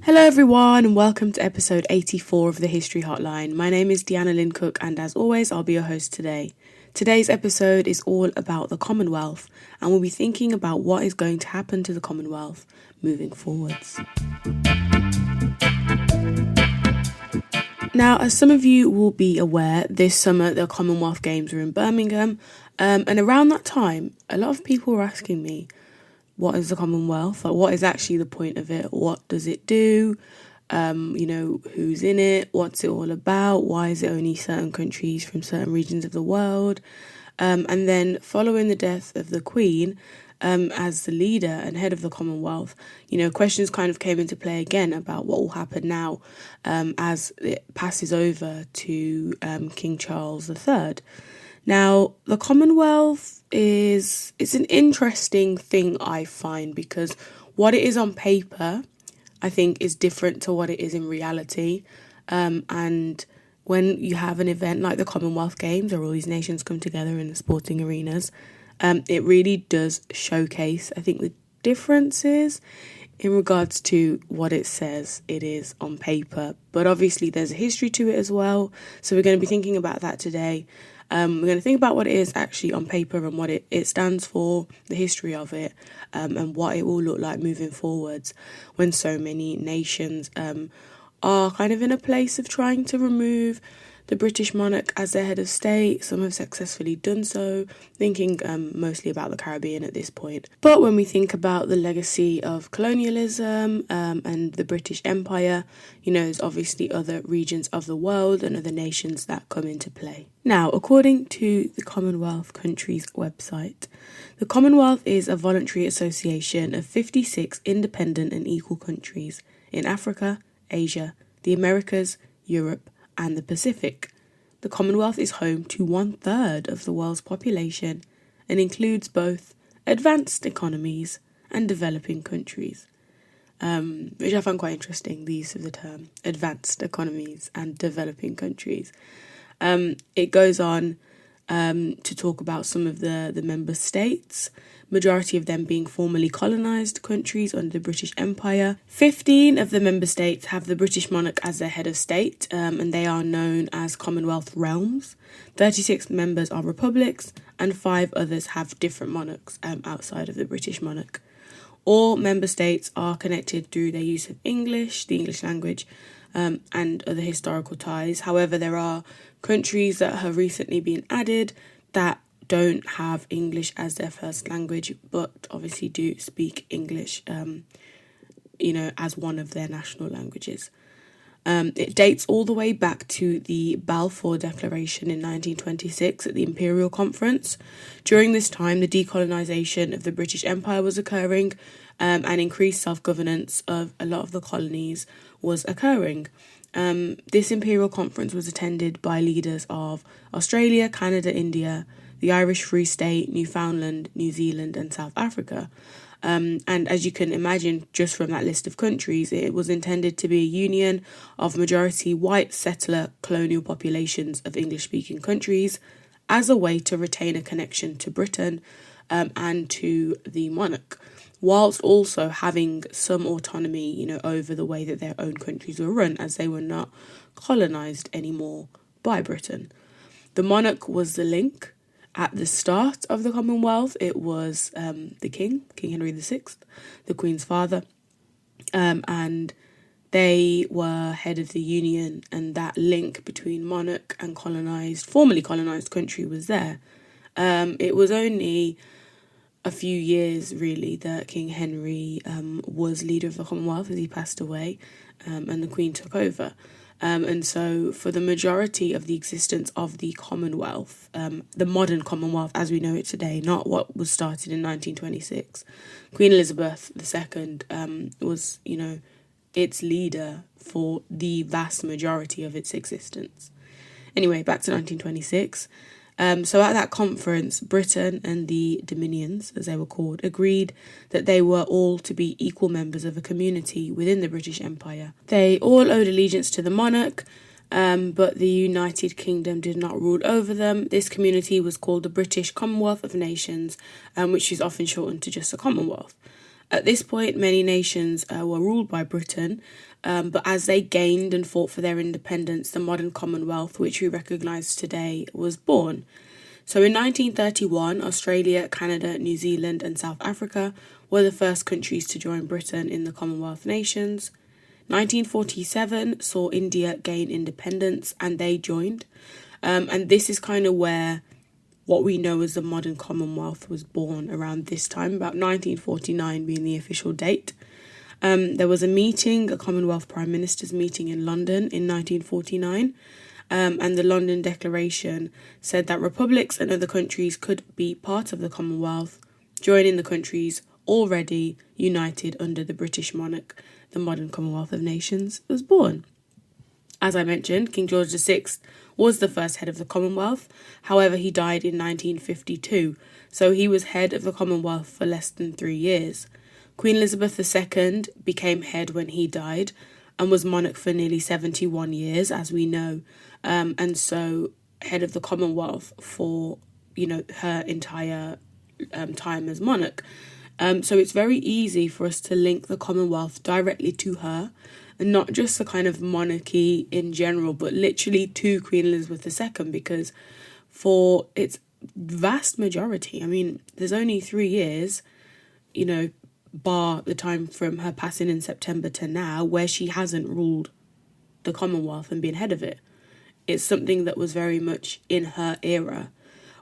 Hello everyone and welcome to episode 84 of the History Hotline. My name is Deanna Lynn Cook and as always I'll be your host today. Today's episode is all about the Commonwealth and we'll be thinking about what is going to happen to the Commonwealth moving forwards. Now, as some of you will be aware, this summer the Commonwealth Games were in Birmingham and around that time a lot of people were asking me, what is the Commonwealth? Like, what is actually the point of it? What does it do? Who's in it? What's it all about? Why is it only certain countries from certain regions of the world? And then following the death of the Queen, as the leader and head of the Commonwealth, questions kind of came into play again about what will happen now as it passes over to King Charles III. Now, the Commonwealth it's an interesting thing, I find, because what it is on paper, I think, is different to what it is in reality. And when you have an event like the Commonwealth Games, where all these nations come together in the sporting arenas, it really does showcase, I think, the differences in regards to what it says it is on paper. But obviously there's a history to it as well. So we're going to be thinking about that today. We're going to think about what it is actually on paper and what it stands for, the history of it, and what it will look like moving forwards when so many nations are kind of in a place of trying to remove the British monarch as their head of state. Some have successfully done so, thinking mostly about the Caribbean at this point. But when we think about the legacy of colonialism and the British Empire, there's obviously other regions of the world and other nations that come into play. Now, according to the Commonwealth countries website, the Commonwealth is a voluntary association of 56 independent and equal countries in Africa, Asia, the Americas, Europe, and the Pacific. The Commonwealth is home to 1/3 of the world's population and includes both advanced economies and developing countries, which I find quite interesting, the use of the term advanced economies and developing countries. It goes on to talk about some of the member states, majority of them being formerly colonised countries under the British Empire. 15 of the member states have the British monarch as their head of state, and they are known as Commonwealth realms. 36 members are republics, and 5 others have different monarchs outside of the British monarch. All member states are connected through their use of English, the English language, and other historical ties. However, there are countries that have recently been added that don't have English as their first language, but obviously do speak English, as one of their national languages. It dates all the way back to the Balfour Declaration in 1926 at the Imperial Conference. During this time, the decolonisation of the British Empire was occurring, and increased self-governance of a lot of the colonies was occurring. This Imperial Conference was attended by leaders of Australia, Canada, India, the Irish Free State, Newfoundland, New Zealand and South Africa. And as you can imagine, just from that list of countries, it was intended to be a union of majority white settler colonial populations of English-speaking countries as a way to retain a connection to Britain and to the monarch, whilst also having some autonomy, over the way that their own countries were run, as they were not colonised anymore by Britain. The monarch was the link. At the start of the Commonwealth, it was the King Henry VI, the Queen's father, and they were head of the Union, and that link between monarch and formerly colonised country was there. It was only a few years, really, that King Henry was leader of the Commonwealth as he passed away, and the Queen took over. And so for the majority of the existence of the Commonwealth, the modern Commonwealth as we know it today, not what was started in 1926, Queen Elizabeth II was, its leader for the vast majority of its existence. Anyway, back to 1926. So at that conference, Britain and the Dominions, as they were called, agreed that they were all to be equal members of a community within the British Empire. They all owed allegiance to the monarch, but the United Kingdom did not rule over them. This community was called the British Commonwealth of Nations, which is often shortened to just the Commonwealth. At this point, many nations were ruled by Britain, but as they gained and fought for their independence, the modern Commonwealth, which we recognise today, was born. So in 1931, Australia, Canada, New Zealand and South Africa were the first countries to join Britain in the Commonwealth nations. 1947 saw India gain independence and they joined. And this is kind of where what we know as the modern Commonwealth was born, around this time, about 1949 being the official date. There was a meeting, a Commonwealth Prime Minister's meeting in London in 1949, and the London Declaration said that republics and other countries could be part of the Commonwealth, joining the countries already united under the British monarch. The modern Commonwealth of Nations was born. As I mentioned, King George VI was the first head of the Commonwealth. However, he died in 1952, so he was head of the Commonwealth for less than 3 years. Queen Elizabeth II became head when he died and was monarch for nearly 71 years, as we know, and so head of the Commonwealth for, her entire time as monarch. So it's very easy for us to link the Commonwealth directly to her, and not just the kind of monarchy in general, but literally to Queen Elizabeth II, because for its vast majority, there's only 3 years, bar the time from her passing in September to now, where she hasn't ruled the Commonwealth and been head of it. It's something that was very much in her era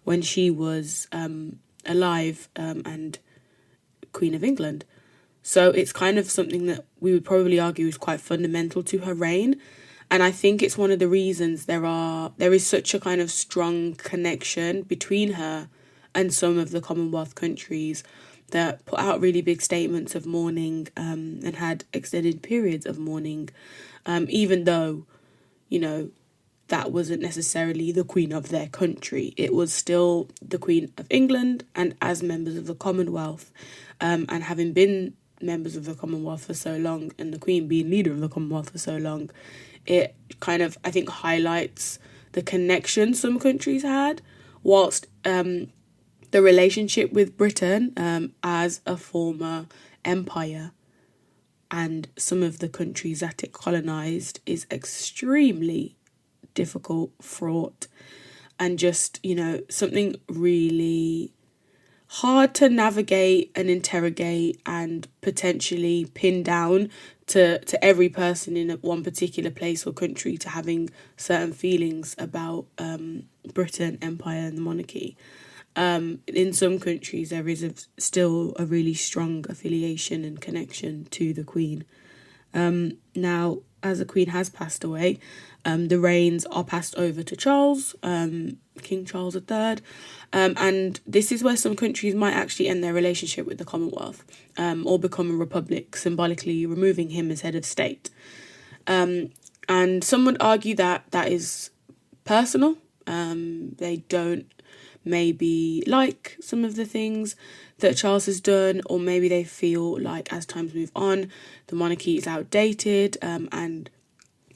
when she was alive and Queen of England. So it's kind of something that we would probably argue is quite fundamental to her reign. And I think it's one of the reasons there is such a kind of strong connection between her and some of the Commonwealth countries that put out really big statements of mourning and had extended periods of mourning, even though, that wasn't necessarily the Queen of their country. It was still the Queen of England, and as members of the Commonwealth, and having been members of the Commonwealth for so long, and the Queen being leader of the Commonwealth for so long, it kind of, I think, highlights the connection some countries had, whilst the relationship with Britain as a former empire and some of the countries that it colonised is extremely difficult, fraught, and just, something really hard to navigate and interrogate and potentially pin down to every person in one particular place or country to having certain feelings about Britain, empire and the monarchy. In some countries there is still a really strong affiliation and connection to the Queen. Now, as the Queen has passed away, the reins are passed over to Charles, King Charles III, and this is where some countries might actually end their relationship with the Commonwealth, or become a republic, symbolically removing him as head of state. And some would argue that that is personal. They don't maybe like some of the things that Charles has done, or maybe they feel like as times move on, the monarchy is outdated, and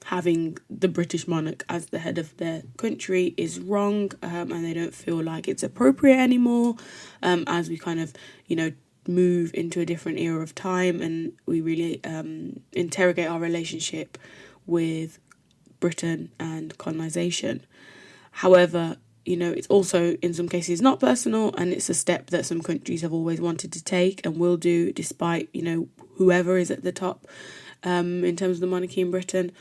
having the British monarch as the head of their country is wrong, and they don't feel like it's appropriate anymore, as we kind of, move into a different era of time and we really interrogate our relationship with Britain and colonisation. However, it's also in some cases not personal, and it's a step that some countries have always wanted to take and will do despite, whoever is at the top in terms of the monarchy in Britain.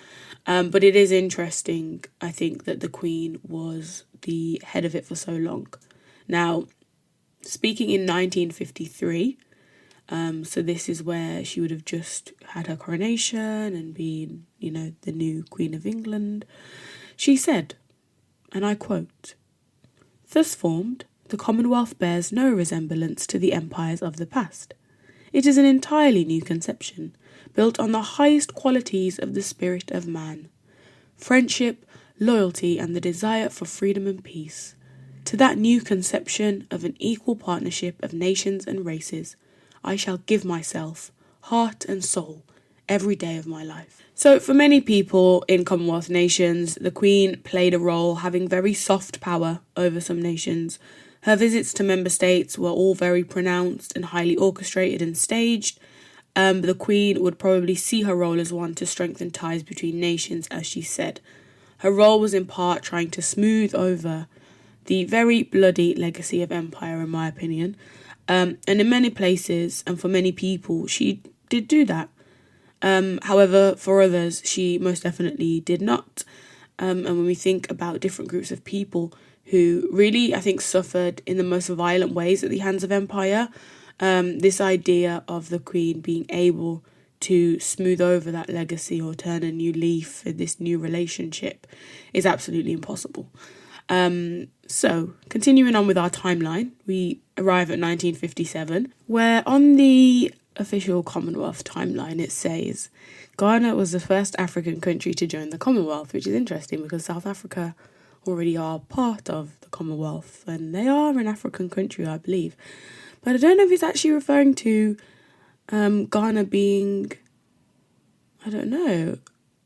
But it is interesting, I think, that the Queen was the head of it for so long. Now, speaking in 1953, so this is where she would have just had her coronation and been, the new Queen of England, she said, and I quote, "Thus formed, the Commonwealth bears no resemblance to the empires of the past. It is an entirely new conception, built on the highest qualities of the spirit of man, friendship, loyalty, and the desire for freedom and peace. To that new conception of an equal partnership of nations and races, I shall give myself, heart and soul, every day of my life." So for many people in Commonwealth nations, the Queen played a role having very soft power over some nations, Her visits to member states were all very pronounced and highly orchestrated and staged. The Queen would probably see her role as one to strengthen ties between nations, as she said. Her role was in part trying to smooth over the very bloody legacy of empire, in my opinion. And in many places and for many people, she did do that. However, for others, she most definitely did not. And when we think about different groups of people who really, I think, suffered in the most violent ways at the hands of empire, this idea of the Queen being able to smooth over that legacy or turn a new leaf in this new relationship is absolutely impossible. So, continuing on with our timeline, we arrive at 1957, where on the official Commonwealth timeline it says Ghana was the first African country to join the Commonwealth, which is interesting because South Africa already are part of the Commonwealth and they are an African country, I believe. But I don't know if it's actually referring to Ghana being, I don't know,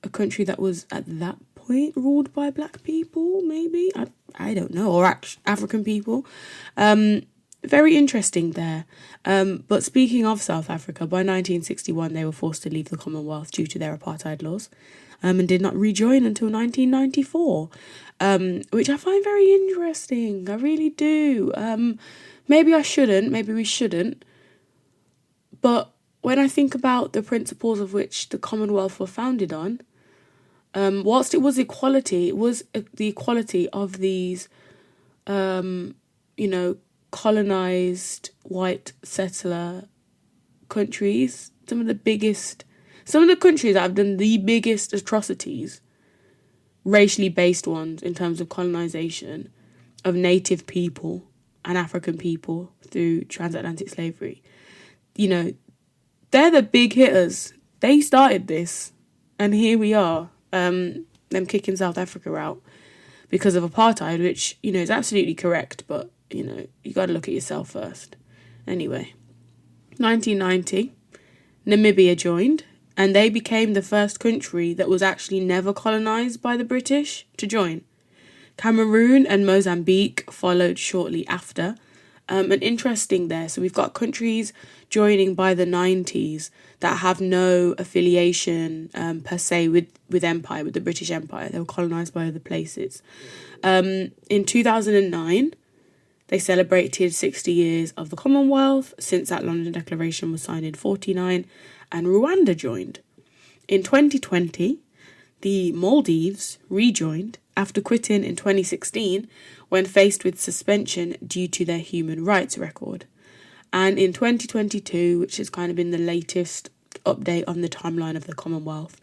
a country that was at that point ruled by black people, maybe? I don't know, or African people. Very interesting there. But speaking of South Africa, by 1961 they were forced to leave the Commonwealth due to their apartheid laws, and did not rejoin until 1994, which I find very interesting. I really do. Maybe I shouldn't, maybe we shouldn't. But when I think about the principles of which the Commonwealth were founded on, whilst it was equality, it was the equality of these, colonised white settler countries. Some of the countries that have done the biggest atrocities, racially based ones in terms of colonisation of native people and African people through transatlantic slavery. They're the big hitters. They started this, and here we are, them kicking South Africa out because of apartheid, which, is absolutely correct, but, you got to look at yourself first. Anyway, 1990, Namibia joined, and they became the first country that was actually never colonised by the British to join. Cameroon and Mozambique followed shortly after. And interesting there, so we've got countries joining by the 90s that have no affiliation per se with empire, with the British Empire. They were colonised by other places. In 2009, they celebrated 60 years of the Commonwealth since that London Declaration was signed in 49, and Rwanda joined. In 2020, the Maldives rejoined after quitting in 2016 when faced with suspension due to their human rights record. And in 2022, which has kind of been the latest update on the timeline of the Commonwealth,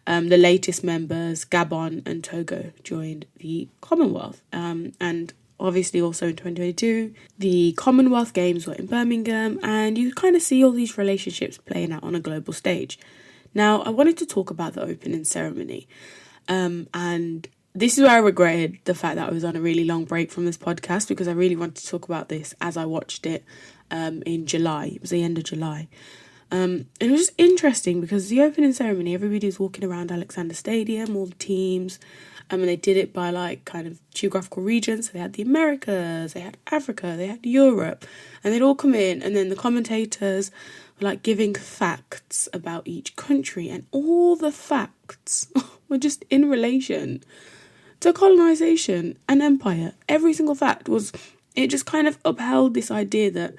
the latest members, Gabon and Togo, joined the Commonwealth. And obviously also in 2022, the Commonwealth Games were in Birmingham, and you kind of see all these relationships playing out on a global stage. Now, I wanted to talk about the opening ceremony, and this is where I regretted the fact that I was on a really long break from this podcast, because I really wanted to talk about this as I watched it in July. It was the end of July. And it was just interesting because the opening ceremony, everybody was walking around Alexander Stadium, all the teams, and they did it by like kind of geographical regions. So they had the Americas, they had Africa, they had Europe, and they'd all come in, and then the commentators were like giving facts about each country, and all the facts were just in relation to colonisation and empire. Every single fact was, it just kind of upheld this idea that,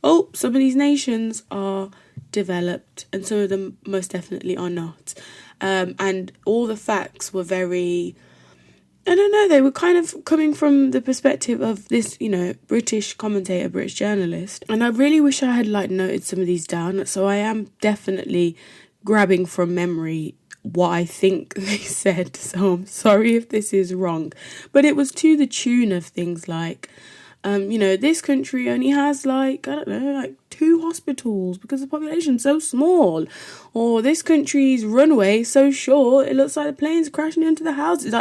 some of these nations are developed and some of them most definitely are not. And all the facts were very, I don't know, they were kind of coming from the perspective of this, British commentator, British journalist. And I really wish I had noted some of these down. So I am definitely grabbing from memory what I think they said. So I'm sorry if this is wrong. But it was to the tune of things like, this country only has 2 hospitals because the population's so small. Or this country's runway is so short, it looks like the plane's crashing into the houses.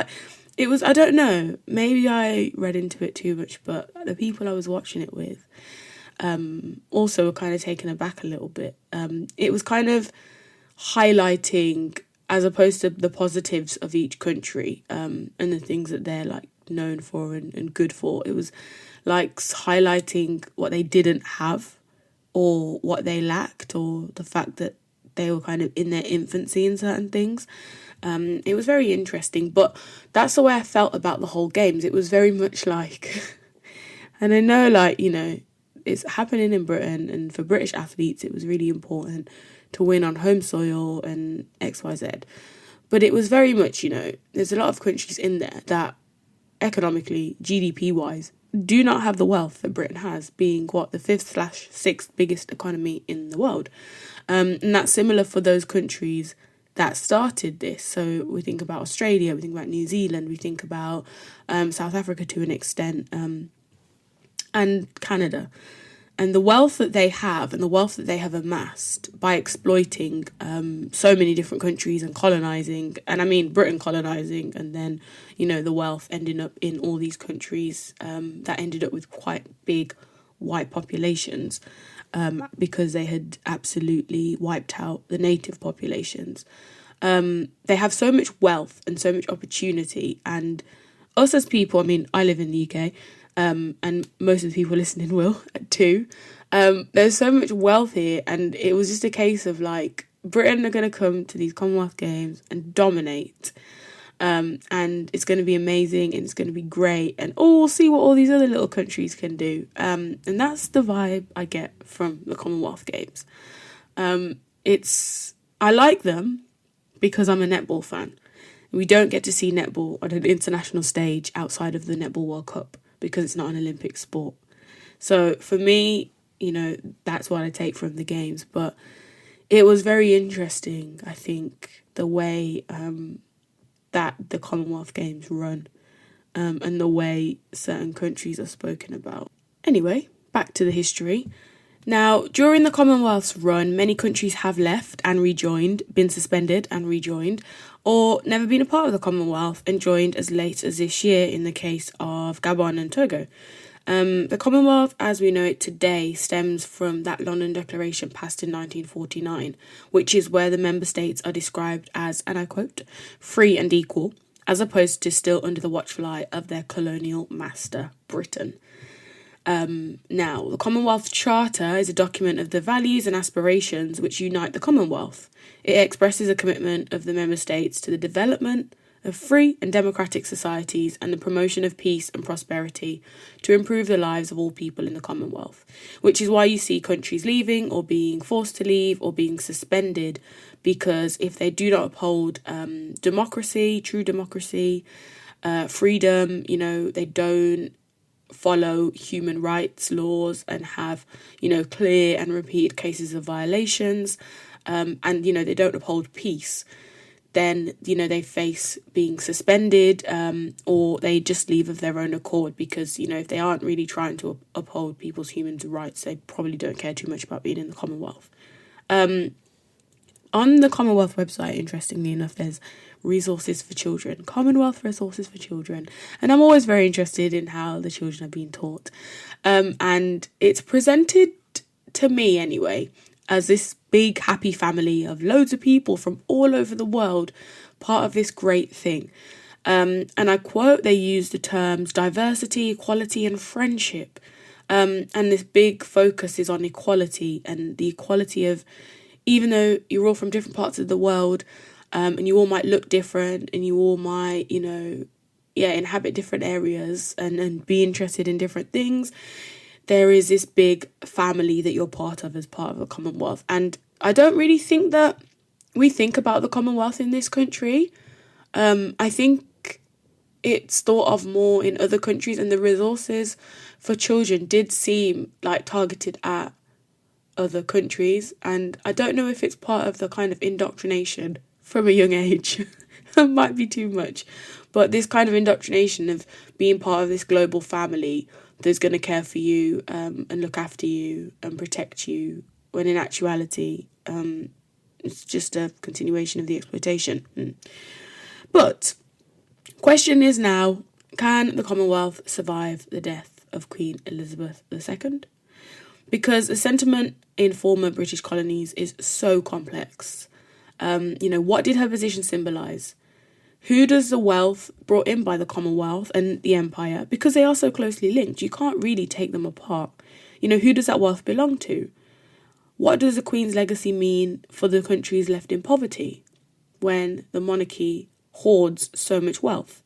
It was, I don't know, maybe I read into it too much, but the people I was watching it with also were kind of taken aback a little bit. It was kind of highlighting, as opposed to the positives of each country and the things that they're known for and good for. It was likes highlighting what they didn't have or what they lacked, or the fact that they were kind of in their infancy in certain things. It was very interesting, but that's the way I felt about the whole games. It was very much like, and I know, like, you know, it's happening in Britain, and for British athletes it was really important to win on home soil and XYZ. But it was very much, you know, there's a lot of countries in there that economically, GDP-wise, do not have the wealth that Britain has, being the 5th/6th biggest economy in the world. And that's similar for those countries that started this. So we think about Australia, we think about New Zealand, we think about South Africa to an extent, and Canada. And the wealth that they have, and the wealth that they have amassed by exploiting so many different countries and colonising, and I mean Britain colonising, and then, you know, the wealth ending up in all these countries that ended up with quite big white populations because they had absolutely wiped out the native populations. They have so much wealth and so much opportunity, and us as people, I mean, I live in the UK, and most of the people listening will too. There's so much wealth here, and it was just a case of like, Britain are going to come to these Commonwealth Games and dominate, and it's going to be amazing, and it's going to be great, and we'll see what all these other little countries can do. And that's the vibe I get from the Commonwealth Games. I like them because I'm a netball fan. We don't get to see netball on an international stage outside of the Netball World Cup, because it's not an Olympic sport. So for me, you know, that's what I take from the games. But it was very interesting, I think, the way that the Commonwealth Games run, and the way certain countries are spoken about. Anyway, back to the history. Now, during the Commonwealth's run, many countries have left and rejoined, been suspended and rejoined, or never been a part of the Commonwealth and joined as late as this year in the case of Gabon and Togo. The Commonwealth, as we know it today, stems from that London Declaration passed in 1949, which is where the member states are described as, and I quote, free and equal, as opposed to still under the watchful eye of their colonial master, Britain. Now, the Commonwealth Charter is a document of the values and aspirations which unite the Commonwealth. It expresses a commitment of the member states to the development of free and democratic societies and the promotion of peace and prosperity to improve the lives of all people in the Commonwealth, which is why you see countries leaving or being forced to leave or being suspended, because if they do not uphold democracy, true democracy, freedom, you know, they don't follow human rights laws and have, you know, clear and repeated cases of violations, and, you know, they don't uphold peace, then, you know, they face being suspended, or they just leave of their own accord, because, you know, if they aren't really trying to uphold people's human rights, they probably don't care too much about being in the Commonwealth. On the Commonwealth website, interestingly enough, there's resources for children, Commonwealth resources for children, and I'm always very interested in how the children are being taught, and it's presented to me anyway as this big happy family of loads of people from all over the world, part of this great thing. And I quote, they use the terms diversity, equality and friendship, and this big focus is on equality, and the equality of, even though you're all from different parts of the world, and you all might look different, and you all might, you know, inhabit different areas and be interested in different things, there is this big family that you're part of as part of the Commonwealth. And I don't really think that we think about the Commonwealth in this country. I think it's thought of more in other countries, and the resources for children did seem like targeted at other countries. And I don't know if it's part of the kind of indoctrination from a young age. It might be too much. But this kind of indoctrination of being part of this global family that's going to care for you, and look after you and protect you, when in actuality, it's just a continuation of the exploitation. But question is now, can the Commonwealth survive the death of Queen Elizabeth II? Because the sentiment in former British colonies is so complex. You know, what did her position symbolise? Who does the wealth brought in by the Commonwealth and the Empire? Because they are so closely linked, you can't really take them apart. Who does that wealth belong to? What does the Queen's legacy mean for the countries left in poverty when the monarchy hoards so much wealth?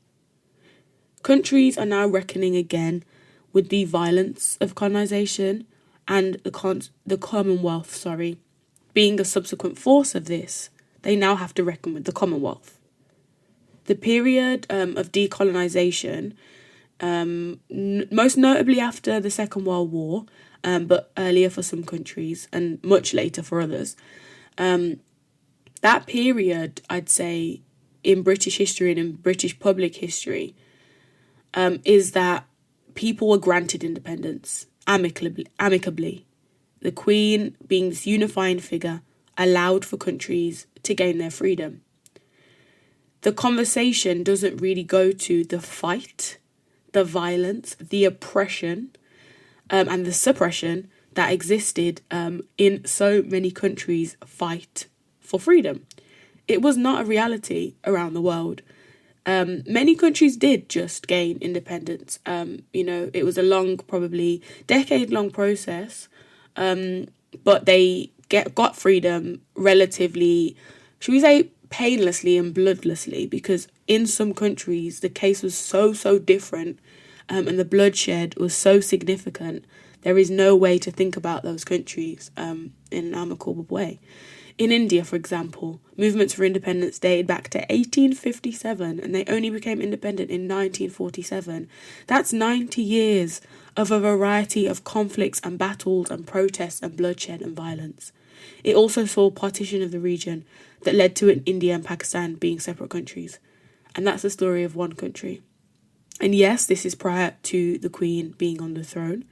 Countries are now reckoning again with the violence of colonisation and the Commonwealth, being a subsequent force of this. They now have to reckon with the Commonwealth. The period of decolonisation, most notably after the Second World War, but earlier for some countries and much later for others, that period, I'd say, in British history and in British public history, is that people were granted independence amicably. The Queen, being this unifying figure, allowed for countries to gain their freedom. The conversation doesn't really go to the fight, the violence, the oppression, and the suppression that existed in so many countries' fight for freedom. It was not a reality around the world. Many countries did just gain independence. It was a long, probably decade-long process, but they got freedom relatively, should we say, painlessly and bloodlessly, because in some countries the case was so different, and the bloodshed was so significant. There is no way to think about those countries in an amicable way. In India, for example, movements for independence dated back to 1857, and they only became independent in 1947. That's 90 years of a variety of conflicts and battles and protests and bloodshed and violence. It also saw partition of the region that led to India and Pakistan being separate countries. And that's the story of one country. And yes, this is prior to the Queen being on the throne.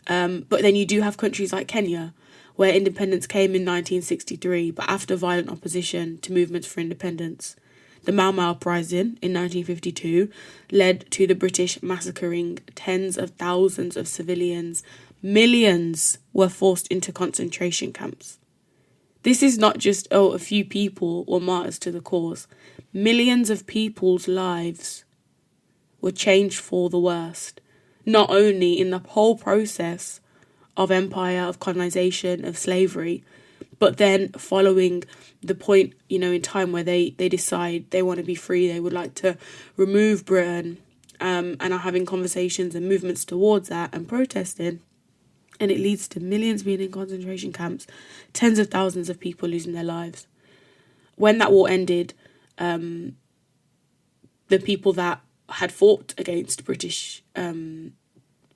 But then you do have countries like Kenya, where independence came in 1963, but after violent opposition to movements for independence. The Mau Mau uprising in 1952 led to the British massacring tens of thousands of civilians. Millions were forced into concentration camps. This is not just, a few people were martyrs to the cause. Millions of people's lives were changed for the worst, not only in the whole process of empire, of colonisation, of slavery, but then following the point, in time where they decide they want to be free, they would like to remove Britain, and are having conversations and movements towards that and protesting. And it leads to millions being in concentration camps, tens of thousands of people losing their lives. When that war ended, the people that had fought against British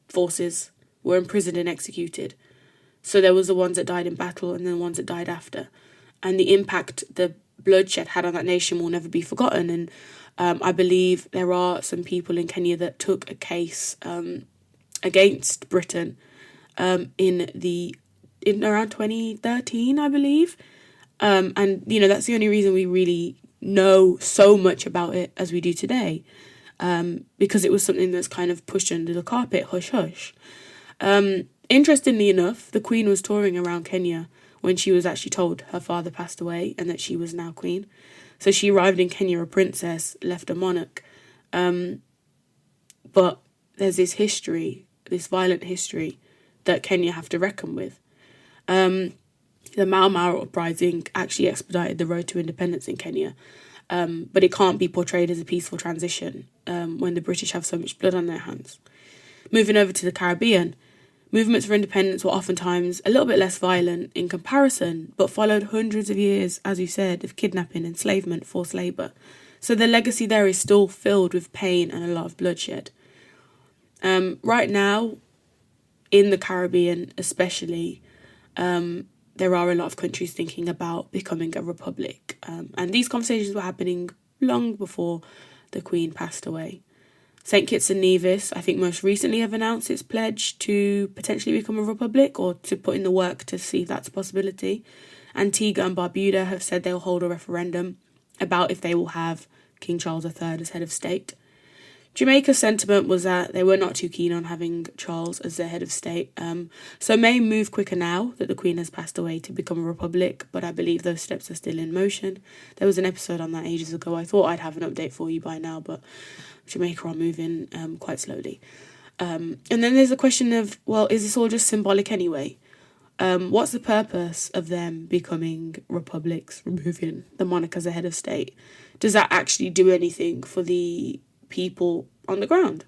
forces were imprisoned and executed. So there was the ones that died in battle and then the ones that died after. And the impact the bloodshed had on that nation will never be forgotten. And I believe there are some people in Kenya that took a case against Britain in around 2013, I believe. And, that's the only reason we really know so much about it as we do today. Because it was something that's kind of pushed under the carpet, hush hush. Interestingly enough, the Queen was touring around Kenya when she was actually told her father passed away and that she was now Queen. So she arrived in Kenya a princess, left a monarch. But there's this history, this violent history that Kenya have to reckon with. The Mau Mau uprising actually expedited the road to independence in Kenya. But it can't be portrayed as a peaceful transition when the British have so much blood on their hands. Moving over to the Caribbean, movements for independence were oftentimes a little bit less violent in comparison, but followed hundreds of years, as you said, of kidnapping, enslavement, forced labour. So the legacy there is still filled with pain and a lot of bloodshed. Right now, in the Caribbean especially, there are a lot of countries thinking about becoming a republic. And these conversations were happening long before the Queen passed away. St. Kitts and Nevis, I think most recently have announced its pledge to potentially become a republic or to put in the work to see if that's a possibility. Antigua and Barbuda have said they'll hold a referendum about if they will have King Charles III as head of state. Jamaica's sentiment was that they were not too keen on having Charles as their head of state. So may move quicker now that the Queen has passed away to become a republic, but I believe those steps are still in motion. There was an episode on that ages ago. I thought I'd have an update for you by now, but Jamaica are moving quite slowly. And then there's the question of, well, is this all just symbolic anyway? What's the purpose of them becoming republics, removing the monarch as a head of state? Does that actually do anything for the people on the ground?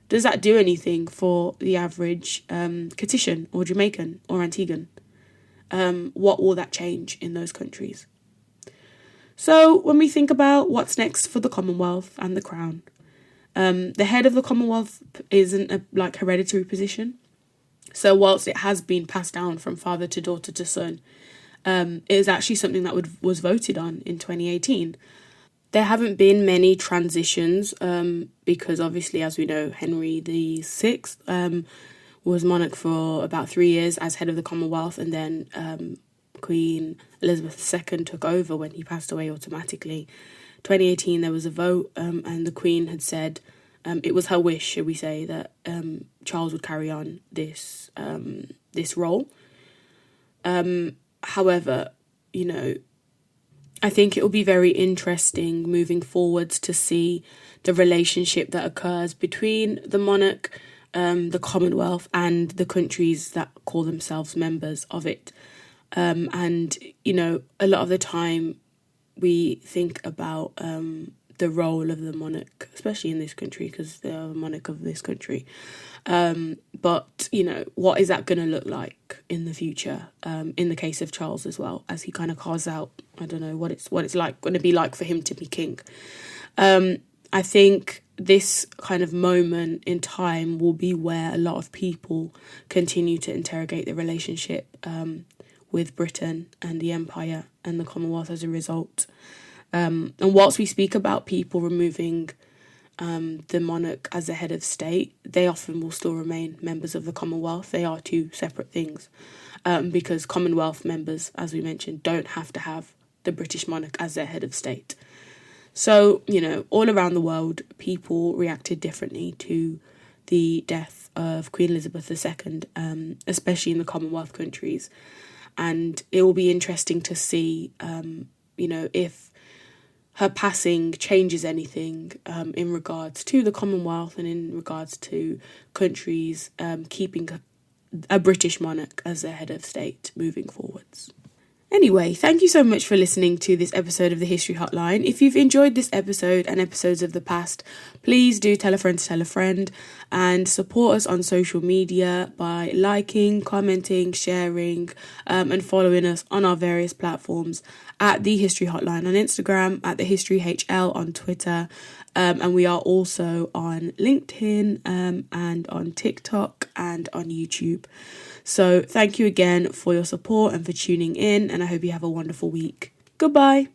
Does that do anything for the average Catition or Jamaican or Antiguan? What will that change in those countries? So when we think about what's next for the Commonwealth and the Crown, the head of the Commonwealth isn't a hereditary position. So whilst it has been passed down from father to daughter to son, it is actually something that was voted on in 2018. There haven't been many transitions because obviously, as we know, Henry VI was monarch for about 3 years as head of the Commonwealth, and then Queen Elizabeth II took over when he passed away automatically. 2018 there was a vote and the Queen had said it was her wish, should we say, that Charles would carry on this role. However, I think it will be very interesting moving forwards to see the relationship that occurs between the monarch, the Commonwealth, and the countries that call themselves members of it. And, a lot of the time we think about the role of the monarch, especially in this country, because they're the monarch of this country. But, what is that going to look like in the future, in the case of Charles as well, as he kind of carves out, I don't know, what it's going to be like for him to be king. I think this kind of moment in time will be where a lot of people continue to interrogate the relationship with Britain and the Empire and the Commonwealth as a result. And whilst we speak about people removing the monarch as the head of state, they often will still remain members of the Commonwealth. They are two separate things because Commonwealth members, as we mentioned, don't have to have the British monarch as their head of state. So, all around the world, people reacted differently to the death of Queen Elizabeth II, especially in the Commonwealth countries. And it will be interesting to see, if her passing changes anything in regards to the Commonwealth and in regards to countries keeping a British monarch as their head of state moving forwards. Anyway, thank you so much for listening to this episode of the History Hotline. If you've enjoyed this episode and episodes of the past, please do tell a friend, and support us on social media by liking, commenting, sharing, and following us on our various platforms at The History Hotline on Instagram, at The History HL on Twitter, and we are also on LinkedIn and on TikTok and on YouTube. So thank you again for your support and for tuning in, and I hope you have a wonderful week. Goodbye.